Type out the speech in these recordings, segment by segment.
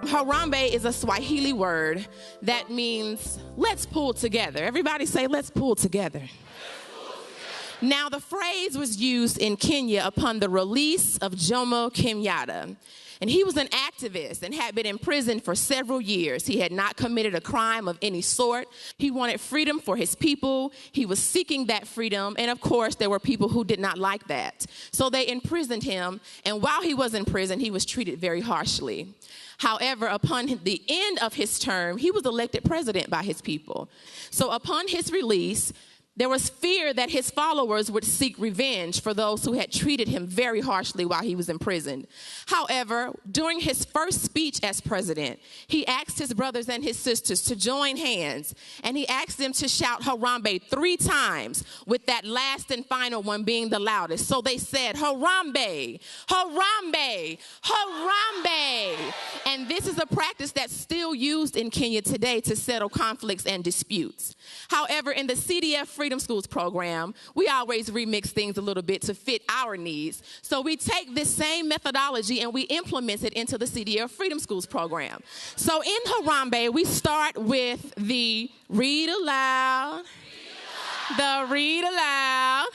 Harambe is a Swahili word that means let's pull together. Everybody say, let's pull together. Now, the phrase was used in Kenya upon the release of Jomo Kenyatta. And he was an activist and had been in prison for several years. He had not committed a crime of any sort. He wanted freedom for his people. He was seeking that freedom. And of course, there were people who did not like that. So they imprisoned him. And while he was in prison, he was treated very harshly. However, upon the end of his term, he was elected president by his people. So upon his release, there was fear that his followers would seek revenge for those who had treated him very harshly while he was imprisoned. However, during his first speech as president, he asked his brothers and his sisters to join hands, and he asked them to shout Harambe 3 times, with that last and final one being the loudest. So they said, Harambe, Harambe, Harambe. And this is a practice that's still used in Kenya today to settle conflicts and disputes. However, in the CDF Freedom Schools program, we always remix things a little bit to fit our needs. So we take this same methodology and we implement it into the CDF Freedom Schools program. So in Harambe, we start with the read aloud, the read aloud.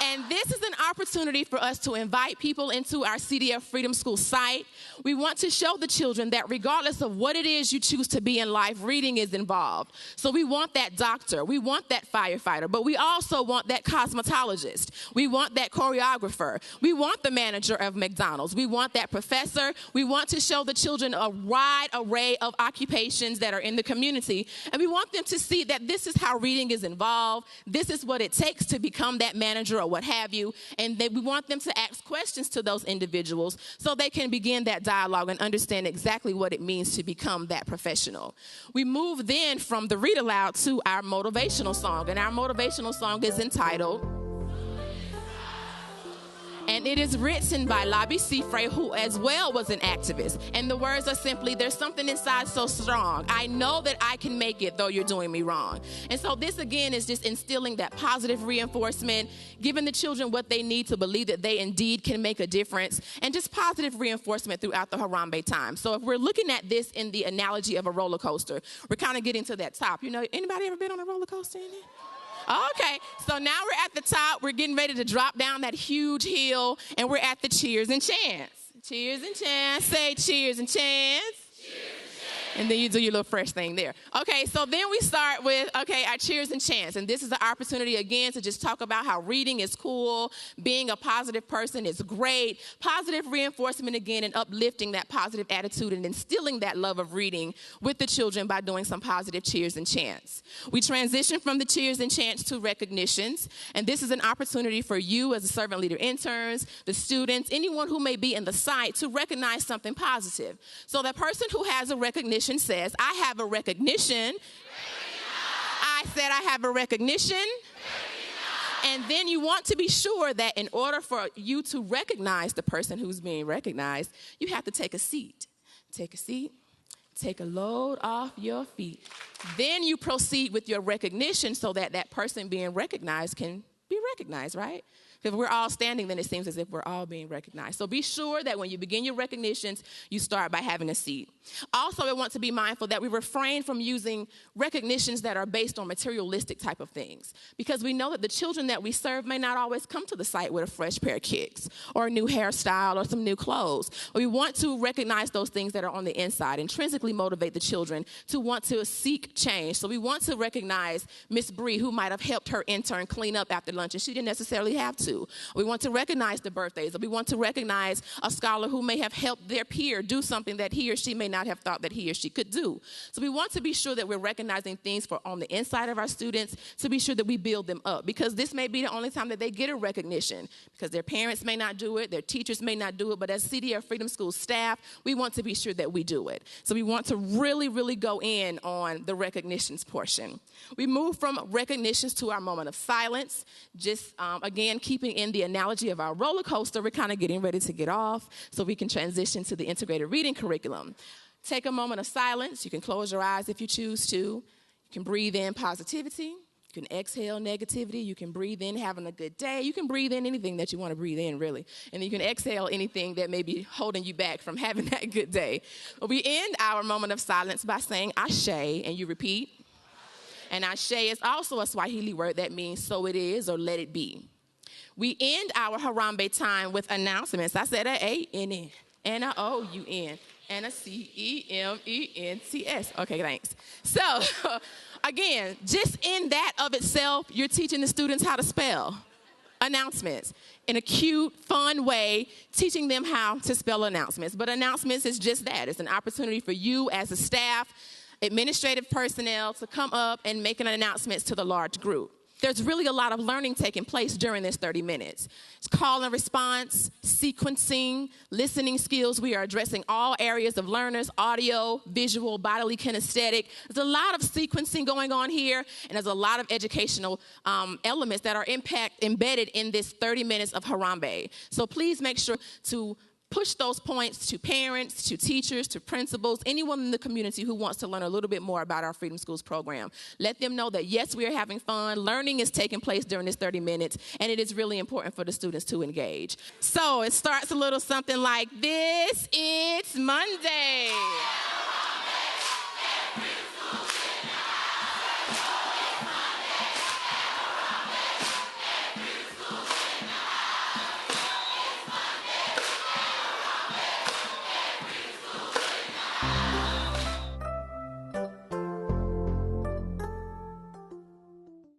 And this is an opportunity for us to invite people into our CDF Freedom School site. We want to show the children that regardless of what it is you choose to be in life, reading is involved. So we want that doctor, we want that firefighter, but we also want that cosmetologist. We want that choreographer. We want the manager of McDonald's. We want that professor. We want to show the children a wide array of occupations that are in the community. And we want them to see that this is how reading is involved. This is what it takes to become that manager or what have you, and we want them to ask questions to those individuals so they can begin that dialogue and understand exactly what it means to become that professional. We move then from the read aloud to our motivational song, and our motivational song is entitled, and it is written by Labi Sifre, who as well was an activist. And the words are simply, there's something inside so strong. I know that I can make it, though you're doing me wrong. And so this, again, is just instilling that positive reinforcement, giving the children what they need to believe that they indeed can make a difference, and just positive reinforcement throughout the Harambe time. So if we're looking at this in the analogy of a roller coaster, we're kind of getting to that top. You know, anybody ever been on a roller coaster in there? Okay, so now we're at the top. We're getting ready to drop down that huge hill, and we're at the cheers and chants. Cheers and chants. Say cheers and chants. Cheers and chants. And then you do your little fresh thing there. Okay, so then we start with, okay, our cheers and chants. And this is the opportunity, again, to just talk about how reading is cool, being a positive person is great, positive reinforcement, again, and uplifting that positive attitude and instilling that love of reading with the children by doing some positive cheers and chants. We transition from the cheers and chants to recognitions. And this is an opportunity for you as a servant leader interns, the students, anyone who may be in the site to recognize something positive. So the person who has a recognition says, I have a recognition. I said I have a recognition. And then you want to be sure that in order for you to recognize the person who's being recognized, you have to take a seat. Take a seat. Take a load off your feet. Then you proceed with your recognition so that that person being recognized can be recognized, right? Because if we're all standing, then it seems as if we're all being recognized. So be sure that when you begin your recognitions, you start by having a seat. Also, I want to be mindful that we refrain from using recognitions that are based on materialistic type of things. Because we know that the children that we serve may not always come to the site with a fresh pair of kicks or a new hairstyle or some new clothes. We want to recognize those things that are on the inside, intrinsically motivate the children to want to seek change. So we want to recognize Miss Bree, who might have helped her intern clean up after lunch, and she didn't necessarily have to. We want to recognize the birthdays. We want to recognize a scholar who may have helped their peer do something that he or she may not have thought that he or she could do. So we want to be sure that we're recognizing things for on the inside of our students to be sure that we build them up, because this may be the only time that they get a recognition, because their parents may not do it, their teachers may not do it, but as CDF Freedom School staff, we want to be sure that we do it. So we want to really, really go in on the recognitions portion. We move from recognitions to our moment of silence, just again, keeping in the analogy of our roller coaster. We're kind of getting ready to get off so we can transition to the integrated reading curriculum. Take a moment of silence. You can close your eyes if you choose to. You can breathe in positivity. You can exhale negativity. You can breathe in having a good day. You can breathe in anything that you want to breathe in, really. And then you can exhale anything that may be holding you back from having that good day. We end our moment of silence by saying Ashe, and you repeat. And Ashe is also a Swahili word that means so it is or let it be. We end our Harambe time with announcements. I said a A-N-N and a O-U-N and a C-E-M-E-N-T-S. Okay, thanks. So, again, just in that of itself, you're teaching the students how to spell announcements in a cute, fun way, teaching them how to spell announcements. But announcements is just that. It's an opportunity for you as a staff, administrative personnel to come up and make an announcement to the large group. There's really a lot of learning taking place during this 30 minutes. It's call and response, sequencing, listening skills. We are addressing all areas of learners, audio, visual, bodily kinesthetic. There's a lot of sequencing going on here, and there's a lot of educational elements that are embedded in this 30 minutes of Harambe. So please make sure to push those points to parents, to teachers, to principals, anyone in the community who wants to learn a little bit more about our Freedom Schools program. Let them know that, yes, we are having fun. Learning is taking place during this 30 minutes, and it is really important for the students to engage. So it starts a little something like this. It's Monday.